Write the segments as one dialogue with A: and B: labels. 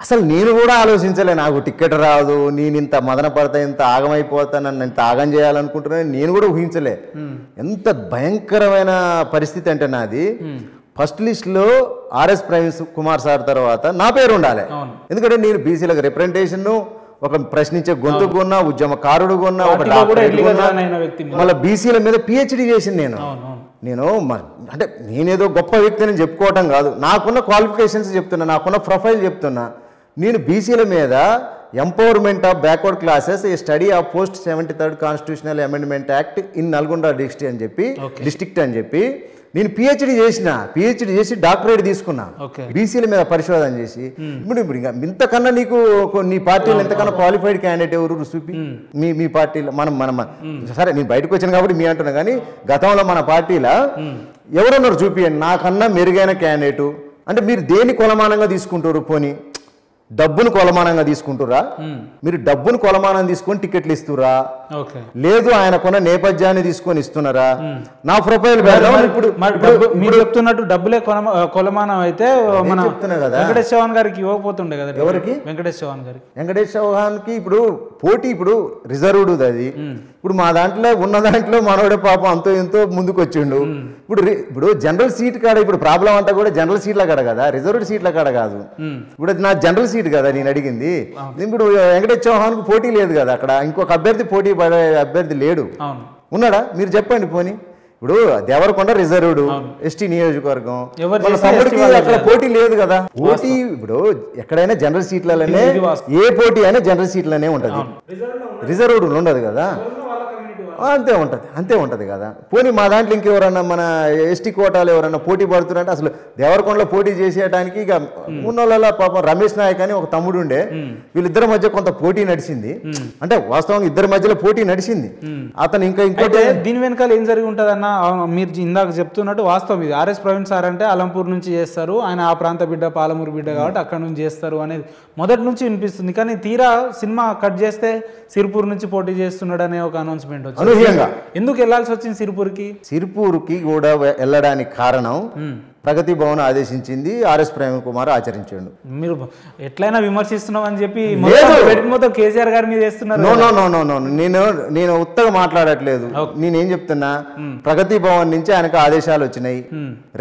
A: అసలు నేను కూడా ఆలోచించలే, నాకు టికెట్ రాదు, నేను ఇంత మదన పడతా, ఇంత ఆగమైపోతా, నన్ను ఇంత ఆగం చేయాలనుకుంటున్నాను నేను కూడా ఊహించలే. ఎంత భయంకరమైన పరిస్థితి అంటే నాది, ఫస్ట్ లిస్ట్లో ఆర్ఎస్ ప్రవీణ్ కుమార్ సార్ తర్వాత నా పేరు ఉండాలి. ఎందుకంటే నేను బీసీలకు రిప్రజెంటేషన్, ఒక ప్రశ్నించే గొంతుకు ఉన్నా, ఉద్యమకారుడు ఉన్నా, ఒక డాక్టర్ మళ్ళీ బీసీల మీద పిహెచ్డి చేసింది నేను అంటే నేనేదో గొప్ప వ్యక్తిని చెప్పుకోవటం కాదు, నాకున్న క్వాలిఫికేషన్స్ చెప్తున్నా, నాకున్న ప్రొఫైల్ చెప్తున్నా. నేను బీసీల మీద empowerment of backward classes A study of post 73rd constitutional amendment act in Nalgonda district అని చెప్పి నేను పిహెచ్డి చేసి డాక్టరేట్ తీసుకున్నా, బీసీల మీద పరిశోధన చేసి. ఇప్పుడు ఇంకా ఇంతకన్నా నీకు నీ పార్టీలో ఎంతకన్నా క్వాలిఫైడ్ క్యాండిడేట్ ఎవరు చూపి? మీ పార్టీలో మనం సరే నేను బయటకు వచ్చాను కాబట్టి మీ అంటున్నా, కానీ గతంలో మన పార్టీలో ఎవరున్నారు చూపియండి నాకన్నా మెరుగైన క్యాండిడేటు. అంటే మీరు దేని కొలమానంగా తీసుకుంటారు? పోనీ డబ్బును కొలమానంగా తీసుకుంటురా? మీరు డబ్బును కొలమానం తీసుకొని టికెట్లు ఇస్తురా? లేదు ఆయనకున్న నేపథ్యాన్ని తీసుకొని ఇస్తున్నారా? నా ప్రొఫైల్
B: ఇప్పుడు మీరు చెప్తున్నట్టు డబ్బులే కొలమానం అయితే మన వెంకటేష్ చౌహాన్ గారికి ఇవ్వకపోతుండే కదా.
A: ఎవరికి?
B: వెంకటేష్ చౌహాన్ గారికి.
A: వెంకటేష్ చౌహాన్కి ఇప్పుడు పోటీ ఇప్పుడు రిజర్వ్డ్ అది. ఇప్పుడు మా దాంట్లో ఉన్న దాంట్లో మనోడే పాపం అంతో ఎంతో ముందుకు వచ్చిండు. ఇప్పుడు జనరల్ సీట్ కాడ ఇప్పుడు ప్రాబ్లం అంతా కూడా జనరల్ సీట్ల కాడ కదా, రిజర్వ్డ్ సీట్ల కాడ కాదు. ఇప్పుడు నా జనరల్ సీట్ కదా నేను అడిగింది. ఇప్పుడు వెంకటేష్ చౌహాన్కి పోటీ లేదు కదా అక్కడ, ఇంకొక అభ్యర్థి పోటీ పడే అభ్యర్థి లేడు. ఉన్నాడా? మీరు చెప్పండి. పోనీ ఇప్పుడు దేవరకొండ రిజర్వ్డ్ ఎస్టీ నియోజకవర్గం, అక్కడ పోటీ లేదు కదా. పోటీ ఇప్పుడు ఎక్కడైనా జనరల్ సీట్లలోనే, ఏ పోటీ అయినా జనరల్ సీట్లనే ఉంటది, రిజర్వ్డ్ ఉండదు కదా. అంతే ఉంటది కదా. పోనీ మా దాంట్లో ఇంకెవరన్నా మన ఎస్టీ కోటాలు ఎవరన్నా పోటీ పడుతున్నారంటే అసలు దేవరకొండలో పోటీ చేసేయడానికి ఇక ఉన్నోళ్ళ పాపం రమేష్ నాయక్ అని ఒక తమ్ముడు ఉండే, వీళ్ళిద్దరి మధ్య కొంత పోటీ నడిచింది. అంటే వాస్తవంగా ఇద్దరి మధ్యలో పోటీ నడిచింది. అతను ఇంకోటి
B: దీని వెనకాల ఏం జరిగి ఉంటుంది అన్న, మీరు ఇందాక చెప్తున్నట్టు వాస్తవం ఇది. ఆర్ఎస్ ప్రవీణ్ సార్ అంటే అలంపూర్ నుంచి చేస్తారు, ఆయన ఆ ప్రాంత బిడ్డ, పాలమూరు బిడ్డ కాబట్టి అక్కడ నుంచి చేస్తారు అనేది మొదటి నుంచి వినిపిస్తుంది. కానీ తీరా సినిమా కట్ చేస్తే సిరిపూర్ నుంచి పోటీ చేస్తున్నాడు అనే ఒక అనౌన్స్మెంట్ వచ్చింది. ఎందుకు వెళ్లాల్సి వచ్చింది సిరిపూర్కి కూడా వెళ్ళడానికి కారణం ప్రగతి భవన్ ఆదేశించింది, ఆర్ఎస్ ప్రవీణ్ కుమార్ ఆచరించాడు. మీరు ఎట్లయినా విమర్శిస్తున్నాం అని చెప్పి మొత్తం కేసీఆర్ గారి మీద వేస్తున్నారు.
A: నో నేను ఉత్తగా మాట్లాడట్లేదు. నేనేం చెప్తున్నా, ప్రగతి భవన్ నుంచి ఆయనకు ఆదేశాలు వచ్చినాయి.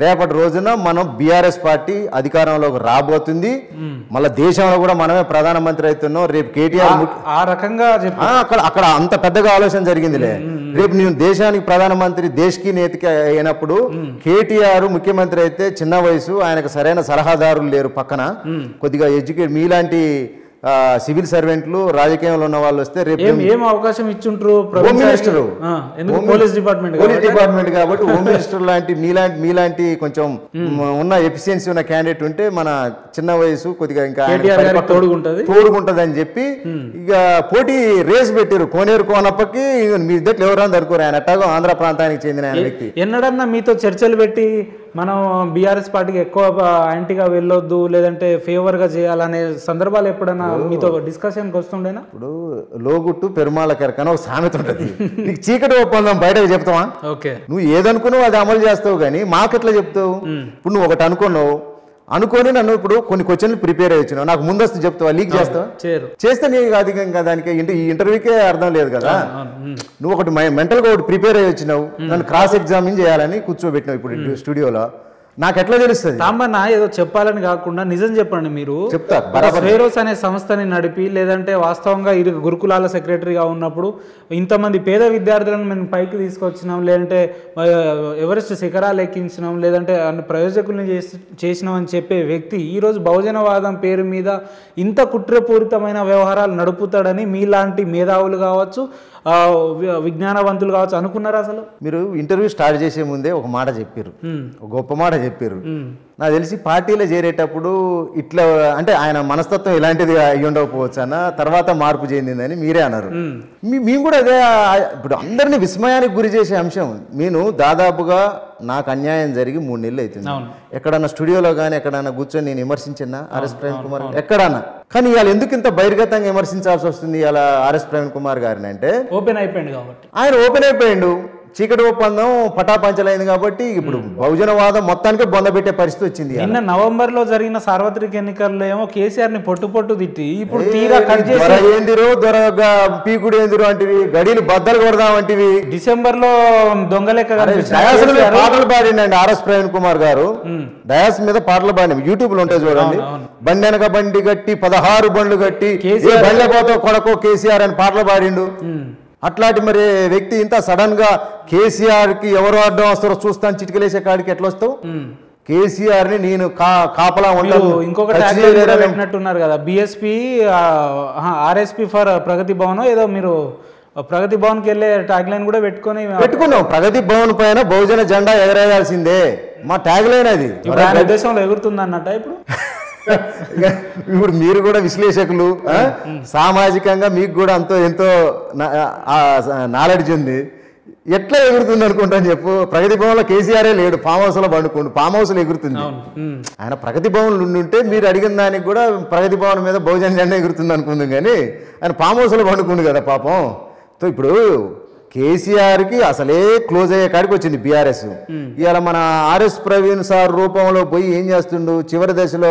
A: రేపటి రోజున మనం బీఆర్ఎస్ పార్టీ అధికారంలోకి రాబోతుంది, మళ్ళీ దేశంలో కూడా మనమే ప్రధానమంత్రి అవుతున్నాం. రేపు కేటీఆర్
B: ఆ రకంగా
A: అక్కడ అంత పెద్దగా ఆలోచన జరిగిందిలే. రేపు నేను దేశానికి ప్రధానమంత్రి, దేశకి నేతకి అయినప్పుడు కేటీఆర్ ముఖ్యమంత్రి అయితే చిన్న వయసు, ఆయనకు సరైన సలహాదారులు లేరు పక్కన, కొద్దిగా ఎడ్యుకేట్ మీలాంటి సివిల్ సర్వెంట్లు రాజకీయంలో ఉన్న వాళ్ళు వస్తే రేపు
B: ఏం అవకాశం ఇచ్చుంటారు?
A: హోమ్ మినిస్టర్,
B: పోలీస్ డిపార్ట్మెంట్
A: కాబట్టి హోమ్ మినిస్టర్ లాంటి మీలాంటి కొంచెం ఉన్న ఎఫిషియన్సీ ఉన్న క్యాండిడేట్ ఉంటే మన చిన్న వయసు కొద్దిగా ఇంకా తోడుకుంటది అని చెప్పి ఇక పోటీ రేస్ పెట్టారు. కోనేరు కోనప్పకి మీ ఇద్దరు ఎవరైనా దొరుకురు. ఆయన అట్టాగో ఆంధ్ర ప్రాంతానికి చెందిన ఆయన వ్యక్తి.
B: ఎన్నడన్నా మీతో చర్చలు పెట్టి మనం బీఆర్ఎస్ పార్టీకి ఎక్కువ యాంటీగా వెళ్ళొద్దు, లేదంటే ఫేవర్ గా చేయాలనే సందర్భాలు ఎప్పుడైనా మీతో డిస్కషన్కి వస్తుండేనా?
A: ఇప్పుడు లోగుట్టు పెరుమాళ కెరకని ఒక సామెత ఉంటుంది. నీకు చీకటి ఒప్పందం బయటకు చెప్తావా? నువ్వు ఏదనుకున్నావు అది అమలు చేస్తావు, కానీ మాకెట్లా చెప్తావు? ఇప్పుడు నువ్వు ఒకటి అనుకొని నన్ను ఇప్పుడు కొన్ని క్వశ్చన్లు ప్రిపేర్ అయ్యొచ్చు, నాకు ముందస్తు చెప్తావా? లీక్ చేస్తావా? చేస్తే నీకు అధికంగా దానికి ఈ ఇంటర్వ్యూకే అర్థం లేదు కదా. నువ్వు ఒకటి మెంటల్గా ఒకటి ప్రిపేర్ అయ్యి వచ్చినావు, నన్ను క్రాస్ ఎగ్జామిన్ చేయాలని కూర్చోబెట్టినావు ఇప్పుడు స్టూడియోలో. నాకు ఎట్లా తెలుస్తుంది?
B: సాంబన్న ఏదో చెప్పాలని కాకుండా నిజం చెప్పండి. మీరు స్వేరోస్ అనే సంస్థని నడిపి, లేదంటే వాస్తవంగా గురుకులాల సెక్రటరీగా ఉన్నప్పుడు ఇంతమంది పేద విద్యార్థులను మేము పైకి తీసుకొచ్చినాం, లేదంటే ఎవరెస్ట్ శిఖరాలు ఎక్కించినాం, లేదంటే ప్రయోజకుల్ని చేసినాం అని చెప్పే వ్యక్తి ఈరోజు బహుజనవాదం పేరు మీద ఇంత కుట్రపూరితమైన వ్యవహారాలు నడుపుతాడని మీలాంటి మేధావులు కావచ్చు, విజ్ఞానవంతులు కావచ్చు అనుకున్నారా? అసలు
A: మీరు ఇంటర్వ్యూ స్టార్ట్ చేసే ముందే ఒక మాట చెప్పారు, ఒక గొప్ప మాట చెప్పారు. నాకు తెలిసి పార్టీలో చేరేటప్పుడు ఇట్లా అంటే ఆయన మనస్తత్వం ఇలాంటిది అయ్యి ఉండకపోవచ్చు అన్న, తర్వాత మార్పు చెందిందని మీరే అన్నారు. మేము కూడా అదే. ఇప్పుడు అందరినీ విస్మయానికి గురి చేసే అంశం. నేను దాదాపుగా నాకు అన్యాయం జరిగి 3 నెలలు అవుతుంది. ఎక్కడన్నా స్టూడియోలో కానీ ఎక్కడన్నా కూర్చొని నేను విమర్శించినా ఆర్ఎస్ ప్రవీణ్ కుమార్ ఎక్కడన్నా, కానీ ఇవాళ ఎందుకు ఇంత బహిర్గతంగా విమర్శించాల్సి వస్తుంది ఇలా ఆర్ఎస్ ప్రవీణ్ కుమార్ గారిని అంటే
B: ఓపెన్ అయిపోయింది కాబట్టి.
A: ఆయన ఓపెన్ అయిపోయిండు. చీకటి ఒప్పందం పటాపంచలైంది కాబట్టి ఇప్పుడు బహుజనవాదం మొత్తానికి బొందబెట్టే పరిస్థితి వచ్చింది.
B: నిన్న నవంబర్ లో జరిగిన సార్వత్రిక ఎన్నికల్లో ఏమో కేసీఆర్ ని పొట్టు తిట్టి ఇప్పుడు తీరా కట్ చేసి
A: దొర ఏందిరో దొరగా పీకుడు ఏందిరో అంటివి, గడిని బద్దలు కొడదాం అంటివి.
B: డిసెంబర్ లో దొంగ లెక్క
A: పాటలు పాడిండండి ఆర్ఎస్ ప్రవీణ్ కుమార్ గారు. డయాస్ మీద పాటలు పాడి యూట్యూబ్ లో ఉంటాయి చూడండి. బండి వెనక బండి కట్టి 16 బండ్లు కట్టి బండ్లపోతో కొడకో కేసీఆర్ అని పాటలు పాడిండు. అట్లాంటి మరి వ్యక్తి ఇంత సడన్ గా కేసీఆర్ కి ఎవరు అడ్డం వస్తారో చూస్తాను చిటికలేసే కాడికి ఎట్లా వస్తావు? కేసీఆర్ ని నేను కాపలా ఉంటాను.
B: ఇంకొకటి పెట్టినట్టున్నారు కదా, బిఎస్పీ ఆర్ఎస్పీ ఫర్ ప్రగతి భవన్ ఏదో మీరు ప్రగతి భవన్ కి వెళ్ళే ట్యాగ్ లైన్ కూడా పెట్టుకున్నాం.
A: ప్రగతి భవన్ పైన బహుజన జెండా ఎగరేయాల్సిందే మా ట్యాగ్ లైన్. అది
B: దేశంలో ఎగురుతుంది అన్నట్ట.
A: ఇప్పుడు మీరు కూడా విశ్లేషకులు, సామాజికంగా మీకు కూడా ఎంతో నాలెడ్జ్ ఉంది. ఎట్లా ఎగురుతుంది అనుకుంటాను చెప్పు. ప్రగతి భవన్లో కేసీఆరే లేడు, ఫామ్ హౌస్ లో పండుకోండి. ఫామ్ హౌస్ లో ఎగురుతుంది ఆయన. ప్రగతి భవన్ ఉంటే మీరు అడిగిన దానికి కూడా ప్రగతి భవన్ మీద బహుజన జెండా ఎగురుతుంది అనుకుందాం, కానీ ఆయన ఫామ్ హౌస్ లో పండుకుంది కదా పాపం. సో ఇప్పుడు కేసీఆర్కి అసలే క్లోజ్ అయ్యే కాడికి వచ్చింది బీఆర్ఎస్. ఇవాళ మన ఆర్ఎస్ ప్రవీణ్ సార్ రూపంలో పోయి ఏం చేస్తుండు, చివరి దశలో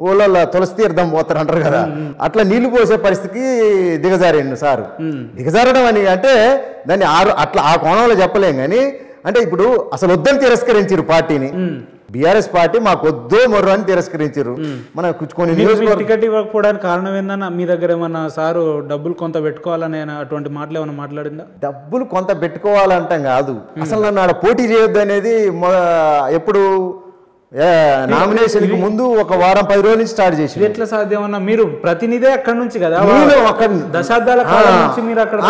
A: ఊళ్ళో తులసి తీర్థం పోతారు అంటారు కదా, అట్లా నీళ్లు పోసే పరిస్థితికి దిగజారిండు సారు. దిగజారడం అని అంటే దాన్ని అట్లా ఆ కోణంలో చెప్పలేం, కానీ అంటే ఇప్పుడు అసలు వద్దని తిరస్కరించారు పార్టీని. బీఆర్ఎస్ పార్టీ మాకు వద్దో మొర్రో అని తిరస్కరించారు. మన కొన్ని
B: టికెట్ ఇవ్వకపోవడానికి కారణం ఏందన్నా? మీ దగ్గర ఏమన్నా సారు డబ్బులు కొంత పెట్టుకోవాలని అటువంటి మాటలు ఏమైనా మాట్లాడిందా?
A: డబ్బులు కొంత పెట్టుకోవాలంటాం కాదు, అసలు నన్ను ఆడ పోటీ చేయొద్దు అనేది ఎప్పుడు నామినేషన్ కి ముందు ఒక వారం 10 రోజుల నుంచి స్టార్ట్ చేసి.
B: ఎట్లా సాధ్యం అన్న? మీరు ప్రతినిధే అక్కడ నుంచి కదా, దశాబ్దాల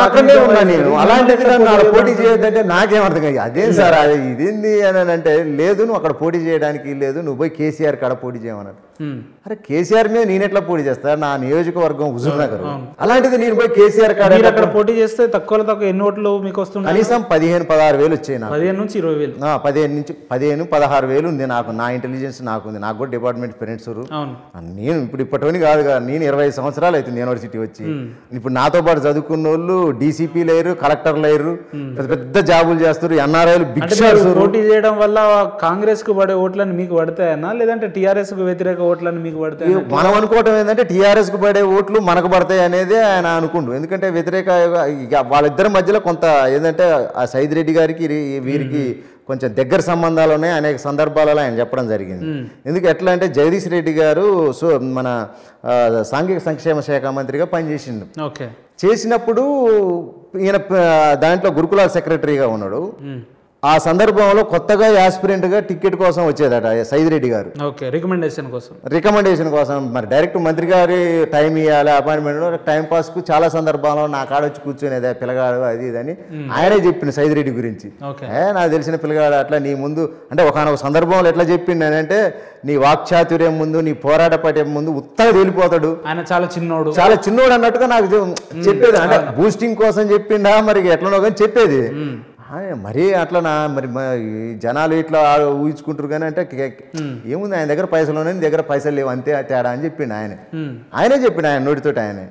A: అక్కడే ఉన్నా నేను. అలాంటిది నన్ను పోటీ చేయొద్దంటే నాకేమర్థం కాదు. అదే సార్ ఇదేంది అని అంటే, లేదు నువ్వు అక్కడ పోటీ చేయడానికి లేదు, నువ్వు పోయి కేసీఆర్ కాడ పోటీ చేయమన్నాడు. అరే కేసీఆర్ మీద నేను ఎట్లా పోటీ చేస్తా? నా నియోజకవర్గం హుజూర్ నగర్. అలాంటిది నేను పోయి కేసీఆర్ కాడ
B: అక్కడ పోటీ చేస్తే తక్కువ ఎన్ని ఓట్లు మీకు వస్తుంది?
A: కనీసం 15-16 వేలు వచ్చాయి.
B: 15 నుంచి 20 వేలు,
A: 15-16 వేలు ఉంది నాకు. నా ఇంటెలిజెన్స్ నాకుంది, నాకు కూడా డిపార్ట్మెంట్ ఫ్రెండ్స్. నేను ఇప్పుడు ఇప్పటివని కాదు కదా, నేను 25 సంవత్సరాలు అవుతుంది యూనివర్సిటీ వచ్చి. ఇప్పుడు నాతో పాటు చదువుకున్న వాళ్ళు డీసీపీ లేరు, కలెక్టర్ లేరు, పెద్ద జాబులు చేస్తారు, ఎన్ఆర్ఐలు భిక్షాలు.
B: పోటీ చేయడం వల్ల కాంగ్రెస్ కు పడే ఓట్లని మీకు పడతాయన్నా, లేదంటే టీఆర్ఎస్ కు వ్యతిరేక ఓట్లని మీకు పడతాయి?
A: మనం అనుకోవటం ఏంటంటే టీఆర్ఎస్ కు పడే ఓట్లు మనకు పడతాయి అనేది ఆయన అనుకుంటు. ఎందుకంటే వ్యతిరేక వాళ్ళిద్దరి మధ్యలో కొంత ఏంటంటే ఆ సైద్ రెడ్డి గారికి వీరికి కొంచెం దగ్గర సంబంధాలు ఉన్నాయి. అనేక సందర్భాలలో ఆయన చెప్పడం జరిగింది. ఎందుకు ఎట్లా అంటే జగదీష్ రెడ్డి గారు మన సాంఘిక సంక్షేమ శాఖ మంత్రిగా పనిచేసిండు. చేసినప్పుడు ఈయన దాంట్లో గురుకులాల సెక్రటరీగా ఉన్నాడు. ఆ సందర్భంలో కొత్తగా యాస్పిరెంట్గా టికెట్ కోసం వచ్చేదట సైద్ రెడ్డి గారు, రికమెండేషన్ కోసం. మరి డైరెక్ట్ మంత్రి గారి టైం ఇవ్వాలి, అపాయింట్మెంట్ టైం పాస్కు చాలా సందర్భాల్లో నా కాడ వచ్చి కూర్చునేది పిల్లగాడు అది ఇదని ఆయనే చెప్పిండు సైద్ రెడ్డి గురించి. నాకు తెలిసిన పిల్లగాడు అట్లా నీ ముందు అంటే ఒకనొక సందర్భంలో ఎట్లా చెప్పిండు అని అంటే, నీ వాక్చాతుర్యం ముందు, నీ పోరాట పట్టే ముందు ఉత్తగా వెళ్ళిపోతాడు, ఆయన చాలా చిన్నోడు అన్నట్టుగా నాకు చెప్పేది. అంటే బూస్టింగ్ కోసం చెప్పిండా మరి ఎట్లనో కానీ చెప్పేది. మరీ అట్లా మరి జనాలు ఇట్లా ఊహించుకుంటారు కానీ అంటే ఏముంది ఆయన దగ్గర పైసలు ఉన్నాయి, నీ దగ్గర పైసలు లేవు, అంతే తేడా అని చెప్పిండు ఆయనే చెప్పిండు ఆయన నోటితోటి ఆయనే.